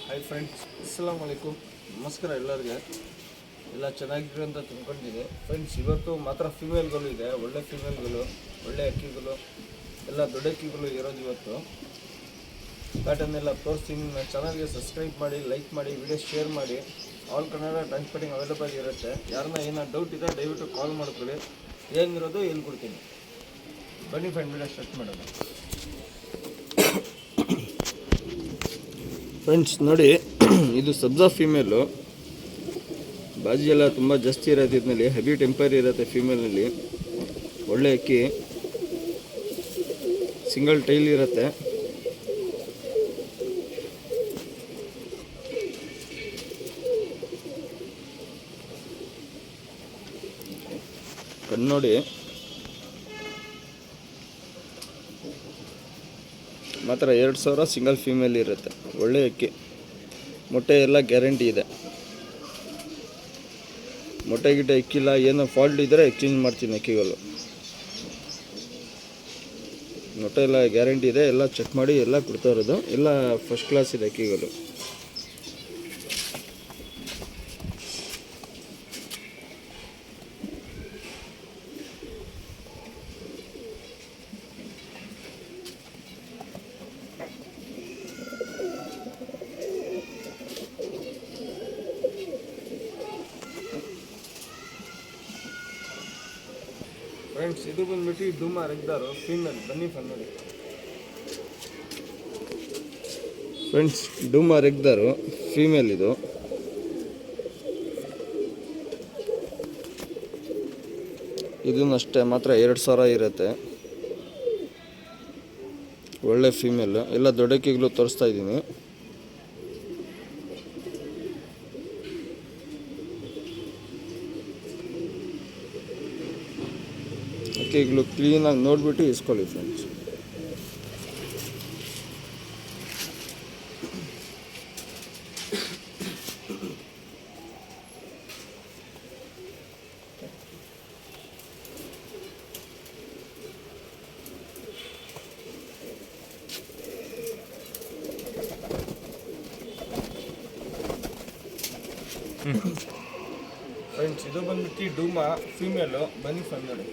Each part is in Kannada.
Hi friends, ಅಸ್ಸಲಾಮ್ ವಲೈಕುಮ್. ನಮಸ್ಕಾರ ಎಲ್ಲರಿಗೆ. ಎಲ್ಲ ಚೆನ್ನಾಗಿರೋ ಅಂತ ತಿಳ್ಕೊಂಡಿದ್ದೀನಿ ಫ್ರೆಂಡ್ಸ್. ಇವತ್ತು ಮಾತ್ರ ಫೀಮೇಲ್ಗಳು ಇದೆ, ಒಳ್ಳೆ ಫೀಮೇಲ್ಗಳು, ಒಳ್ಳೆ ಅಕ್ಕಿಗಳು, ಎಲ್ಲ ದೊಡ್ಡ ಅಕ್ಕಿಗಳು ಇರೋದು ಇವತ್ತು. ಪ್ಯಾಟರ್ನ್ ಎಲ್ಲ ತೋರಿಸ್ತೀನಿ. ನನ್ನ ಚಾನಲ್ಗೆ ಸಬ್ಸ್ಕ್ರೈಬ್ ಮಾಡಿ, ಲೈಕ್ ಮಾಡಿ, ವಿಡಿಯೋ ಶೇರ್ ಮಾಡಿ. ಆಲ್ ಕನ್ನಡ ಟ್ರಾನ್ಸ್ಪೋರ್ಟಿಂಗ್ ಅವೈಲೇಬಲ್ ಇರುತ್ತೆ. ಯಾರನ್ನ ಏನೋ ಡೌಟ್ ಇದೆ ದಯವಿಟ್ಟು ಕಾಲ್ ಮಾಡ್ಕೊಳ್ಳಿ. ಏನಿರೋದು ಹೇಳ್ಕೊಡ್ತೀನಿ. ಬನ್ನಿ ಫ್ರೆಂಡ್, ವಿಡಿಯೋ ಸ್ಟಾರ್ಟ್ ಮಾಡೋಣ. ಫ್ರೆಂಡ್ಸ್ ನೋಡಿ, ಇದು ಸಬ್ಜಾ ಫೀಮೇಲು. ಬಾಜಿ ಎಲ್ಲ ತುಂಬ ಜಾಸ್ತಿ ಇರುತ್ತೆ ಇದರಲ್ಲಿ, ಹೆವಿ ಟೆಂಪರ್ ಇರುತ್ತೆ ಫೀಮೇಲ್ನಲ್ಲಿ. ಒಳ್ಳೆ ಅಕ್ಕಿ, ಸಿಂಗಲ್ ಟೈಲ್ ಇರುತ್ತೆ. ಕಣ್ಣು ಮಾತ್ರ 2000 ಸಿಂಗಲ್ ಫೀಮೇಲ್ ಇರುತ್ತೆ. ಒಳ್ಳೆ ಅಕ್ಕಿ, ಮೊಟ್ಟೆ ಎಲ್ಲ ಗ್ಯಾರಂಟಿ ಇದೆ. ಮೊಟ್ಟೆ ಗಿಟ್ಟೆ ಇಕ್ಕಿಲ್ಲ, ಏನೋ ಫಾಲ್ಟ್ ಇದ್ದರೆ ಎಕ್ಸ್ಚೇಂಜ್ ಮಾಡ್ತೀನಿ ಅಕ್ಕಿಗಳು. ಮೊಟ್ಟೆ ಎಲ್ಲ ಗ್ಯಾರಂಟಿ ಇದೆ, ಎಲ್ಲ ಚೆಕ್ ಮಾಡಿ ಎಲ್ಲ ಕೊಡ್ತಾ ಇರೋದು. ಎಲ್ಲ ಫಸ್ಟ್ ಕ್ಲಾಸ್ ಇದೆ ಅಕ್ಕಿಗಳು. ಫ್ರೆಂಡ್ಸ್, ಇದು ಬಂದ್ಬಿಟ್ಟು ಡೂಮಾ ರೆಗ್ದಾರು ಫೀಮೇಲ್. ಬನ್ನಿ ಫ್ರೆಂಡ್ ನೋಡಿ ಫ್ರೆಂಡ್ಸ್, ಡೂಮಾ ರೆಗ್ದಾರು ಫೀಮೇಲ್. ಇದು ಇದನ್ನಷ್ಟೇ ಮಾತ್ರ 2000 ಇರುತ್ತೆ. ಒಳ್ಳೆ ಫೀಮೇಲ್. ಎಲ್ಲ ದೊಡ್ಡಕ್ಕಿಗಳು ತೋರಿಸ್ತಾ ಇದ್ದೀನಿ. ಅಕ್ಕಿಗಳು ಕ್ಲೀನಾಗಿ ನೋಡಿಬಿಟ್ಟು ಇಸ್ಕೊಳ್ಳಿ ಫ್ರೆಂಡ್ಸ್. ಫ್ರೆಂಡ್ಸ್, ಇದು ಬಂದ್ಬಿಟ್ಟು ಡೂಮಾ ಫೀಮೇಲು. ಬನ್ನಿ ಫ್ರೆಂಡ್ ನೋಡಿ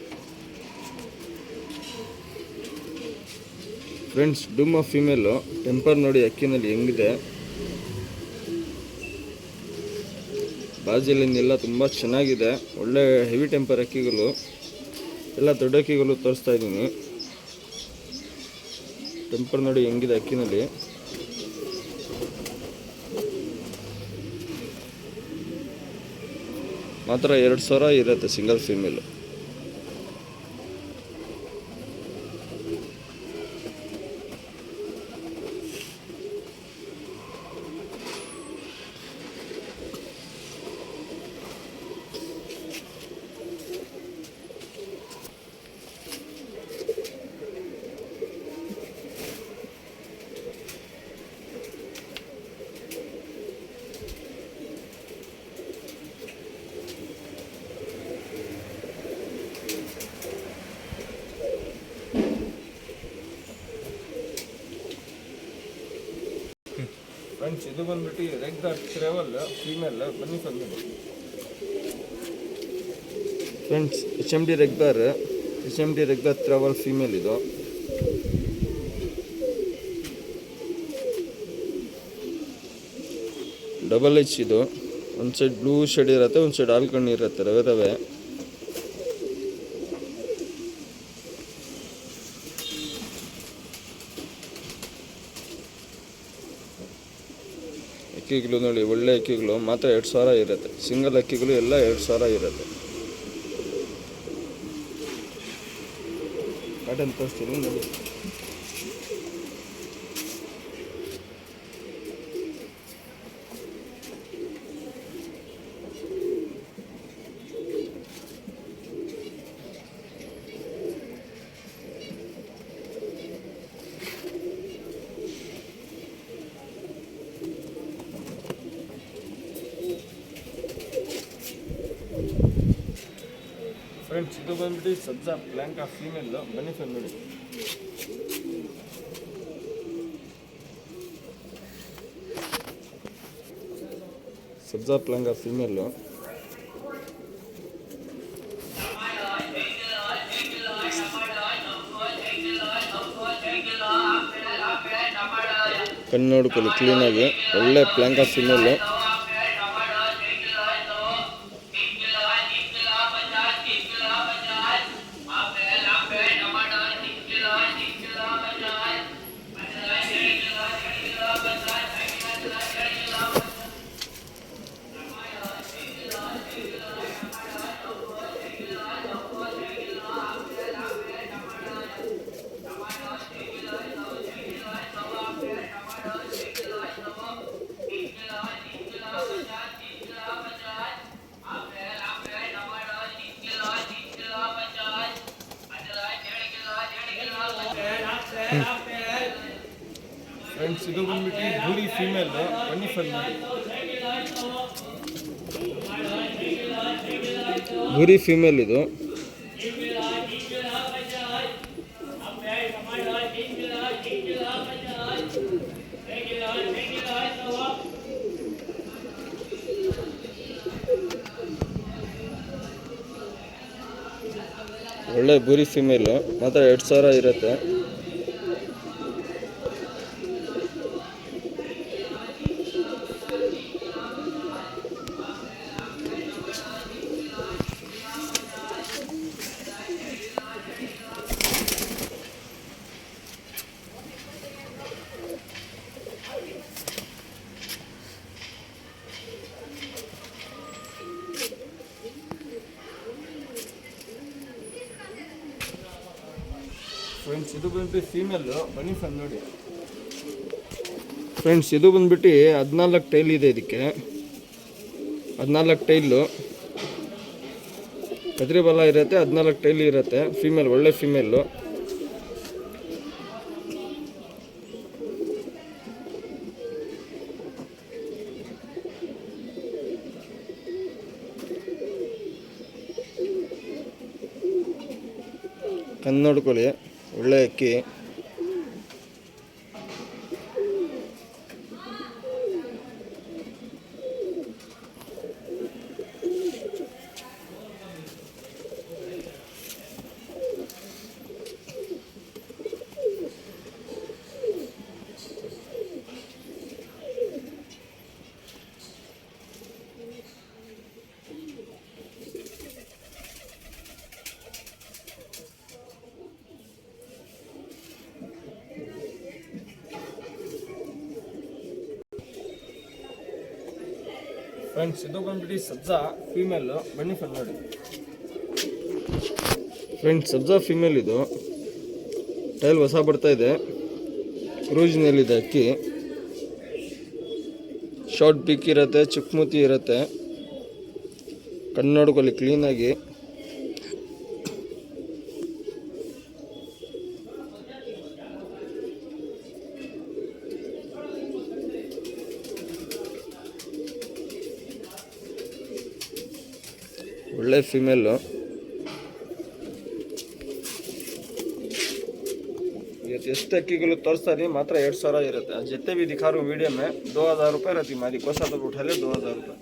ಫ್ರೆಂಡ್ಸ್, ಡೂಮಾ ಫೀಮೇಲು. ಟೆಂಪರ್ ನೋಡಿ ಅಕ್ಕಿನಲ್ಲಿ ಹೆಂಗಿದೆ. ಬಾಜಿಲಿಂದೆಲ್ಲ ತುಂಬ ಚೆನ್ನಾಗಿದೆ. ಒಳ್ಳೆ ಹೆವಿ ಟೆಂಪರ್ ಅಕ್ಕಿಗಳು, ಎಲ್ಲ ದೊಡ್ಡ ಅಕ್ಕಿಗಳು ತೋರಿಸ್ತಾ ಇದ್ದೀನಿ. ಟೆಂಪರ್ ನೋಡಿ ಹೆಂಗಿದೆ ಅಕ್ಕಿನಲ್ಲಿ. ಮಾತ್ರ 2000 ಇರುತ್ತೆ ಸಿಂಗಲ್ ಫೀಮೇಲು. ಫ್ರೆಂಡ್ಸ್, ಇದು ಬಂದ್ಬಿಟ್ಟು ರೆಗ್ದಾರ್ ಟ್ರಾವೆಲ್ ಫೀಮೇಲ್. ಬನ್ನಿ ಫ್ರೆಂಡ್ಸ್, HMD ರೆಗ್ದಾರ್ ಟ್ರಾವೆಲ್ ಫೀಮೇಲ್. ಇದು ಡಬಲ್ H. ಇದು ಒಂದು ಸೈಡ್ ಬ್ಲೂ ಶೇಡ್ ಇರುತ್ತೆ, ಒಂದು ಸೈಡ್ ಹಾಲು ಕಣ್ಣು ಇರುತ್ತೆ, ರವೆ. ಅಕ್ಕಿಗಳು ನೋಡಿ, ಒಳ್ಳೆ ಅಕ್ಕಿಗಳು. ಮಾತ್ರ 2000 ಇರುತ್ತೆ. ಸಿಂಗಲ್ ಅಕ್ಕಿಗಳು ಎಲ್ಲ 2000 ಇರುತ್ತೆ. ಕಾಟನ್ ತೋರಿಸ್ತೀನಿ ನೋಡಿ. ಫ್ರೆಂಡ್ಸ್, ಇದು ಬಂದ್ಬಿಟ್ಟು ಸಬ್ಜಾ ಬ್ಲಾಂಕಾ ಫೀಮೇಲ್. ಬನ್ನಿ ಫ್ರೆಂಡ್ ನೋಡಿ. ಸಬ್ಜಾ ಪ್ಲಾಂಗ ಫೀಮೇಲು. ಕಣ್ಣು ನೋಡ್ಕೊಳ್ಳಿ ಕ್ಲೀನಾಗಿ, ಒಳ್ಳೆ ಪ್ಲಾಂಗ ಫೀಮೇಲು. ಫ್ರೆಂಡ್ಸ್, ಇದು ಬಂದ್ಬಿಟ್ಟು ಗೂರಿ ಫೀಮೇಲು, ಬನ್ನಿ ಫನ್ ಮಾಡಿ. ಗೂರಿ ಫೀಮೇಲ್ ಇದು. ಒಳ್ಳೆ ಬೂರಿ ಫೀಮೇಲು, ಮಾತ್ರ 2000 ಇರುತ್ತೆ. ಫ್ರೆಂಡ್ಸ್, ಇದು ಬಂದ್ಬಿಟ್ಟು ಫೀಮೇಲು, ಬನ್ನಿ ಫನ್ ನೋಡಿ. ಫ್ರೆಂಡ್ಸ್, ಇದು ಬಂದ್ಬಿಟ್ಟು 14 ಟೈಲ್ ಇದೆ. ಇದಕ್ಕೆ 14 ಟೈಲು ಕದ್ರಿ ಬಲ ಇರುತ್ತೆ, 14 ಟೈಲ್ ಇರುತ್ತೆ. ಫೀಮೇಲ್, ಒಳ್ಳೆ ಫೀಮೇಲು. ಕಣ್ಣು ನೋಡ್ಕೊಳ್ಳಿ, ಒಳ್ಳೆ ಅಕ್ಕಿ. ಫ್ರೆಂಡ್ಸ್, ಇದು ಬಂದ್ಬಿಟ್ಟು ಸಬ್ಜಾ ಫೀಮೇಲು, ಬನ್ನಿ ಫನ್ ನೋಡಿ. ಫ್ರೆಂಡ್ಸ್, ಸಬ್ಜಾ ಫೀಮೇಲ್ ಇದು. ಟೈಲ್ ಹೊಸ ಬರ್ತಾ ಇದೆ, ಕ್ರೂಜ್ನಲ್ಲಿದೆ ಅಕ್ಕಿ. ಶಾರ್ಟ್ ಪೀಕ್ ಇರುತ್ತೆ, ಚಿಕ್ಕಮೂತಿ ಇರುತ್ತೆ. ಕಣ್ಣು ನೋಡ್ಕೊಳ್ಳಿ ಕ್ಲೀನಾಗಿ. ಒಳ್ಳೆ ಫೀಮೇಲು. ಇವತ್ತು ಎಷ್ಟು अक्कीಗಳು तोर्सरी मात्र 2000 इರುತ್ತೆ. जितने भी दिखा रहा हूँ वीडियो में 2000 रुपये रहती हमारी. कोसा तो उठा ले 2000 रुपये.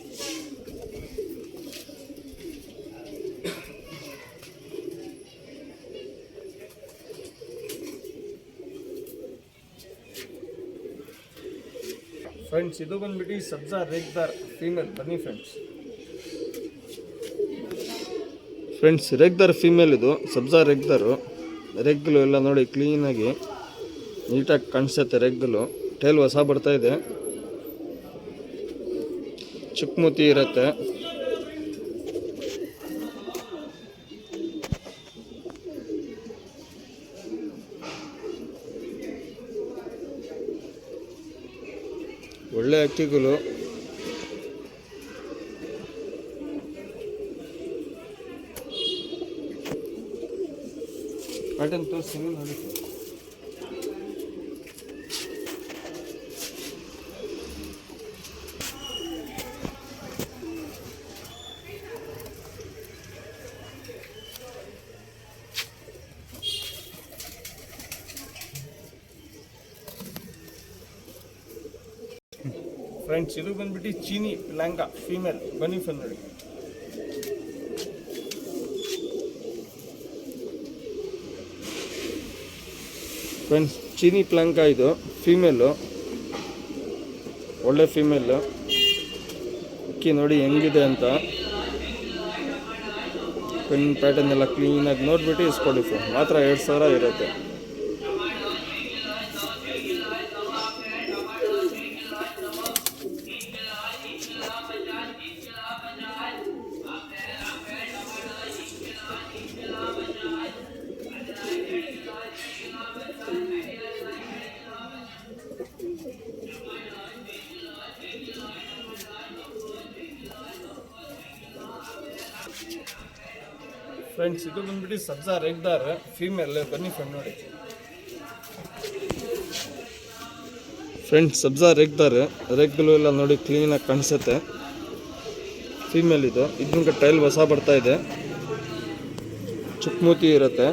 ಫ್ರೆಂಡ್ಸ್, ಇದು ಬಂದ್ಬಿಟ್ಟು ಸಬ್ಜಾ ರೇಗ್ದಾರ್ ಫೀಮೇಲ್, ಬನ್ನಿ ಫ್ರೆಂಡ್ಸ್. ಫ್ರೆಂಡ್ಸ್, ರೇಗ್ದಾರ್ ಫೀಮೇಲ್ ಇದು. ಸಬ್ಜಾ ರೇಗ್ದಾರು. ರೆಗ್ಗಳು ಎಲ್ಲ ನೋಡಿ ಕ್ಲೀನಾಗಿ ನೀಟಾಗಿ ಕಾಣಿಸುತ್ತೆ. ರೆಗ್ಗಳು ಟೈಲ್ ಹೊಸ ಬರ್ತಾ ಇದೆ, ಚಿಕ್ಕಮೂತಿ ಇರುತ್ತೆ. ಒಳ್ಳೆ ಅಕ್ಕಿಗಳು. ಕಾಟನ್ ತೋರಿಸ್ತೀನಿ ನೋಡಿ. ಫ್ರೆಂಡ್ಸ್ ಇದು ಬಂದ್ಬಿಟ್ಟು ಚೀನಿ ಲೆಹಂಗಾ ಫೀಮೇಲ್, ಬನ್ನಿ ಫ್ರೆಂಡ್ ನೋಡಿ. ಫ್ರೆಂಡ್ಸ್ ಚೀನಿ ಪ್ಲಂಕಾ ಇದು ಫೀಮೇಲು, ಒಳ್ಳೆ ಫೀಮೇಲು. ಅಕ್ಕಿ ನೋಡಿ ಹೆಂಗಿದೆ ಅಂತ, ಪೆನ್ ಪ್ಯಾಟರ್ನ್ ಎಲ್ಲ ಕ್ಲೀನಾಗಿ ನೋಡಿಬಿಟ್ಟು ಇಸ್ಕೊಳ್ಳಿ ಫ್ರೆಂಡ್. ಮಾತ್ರ 2000 ಇರುತ್ತೆ. ಫ್ರೆಂಡ್ಸ್ ಇದು ಬಂದ್ಬಿಟ್ಟು ಸಬ್ಜಾ ರೇಗ್ದಾರ್ ಫೀಮೇಲ್, ಬನ್ನಿ ಫ್ರೆಂಡ್ ನೋಡಿ. ಫ್ರೆಂಡ್ಸ್ ಸಬ್ಜಾ ರೇಗ್ದಾರ್, ರೇಗ್ಗಳು ಎಲ್ಲ ನೋಡಿ ಕ್ಲೀನಾಗಿ ಕಾಣಿಸುತ್ತೆ. ಫೀಮೇಲ್ ಇದು, ಇದಕ್ಕೆ ಟೈಲ್ ಹೊಸ ಬರ್ತಾ ಇದೆ, ಚುಕ್ಮೂತಿ ಇರುತ್ತೆ.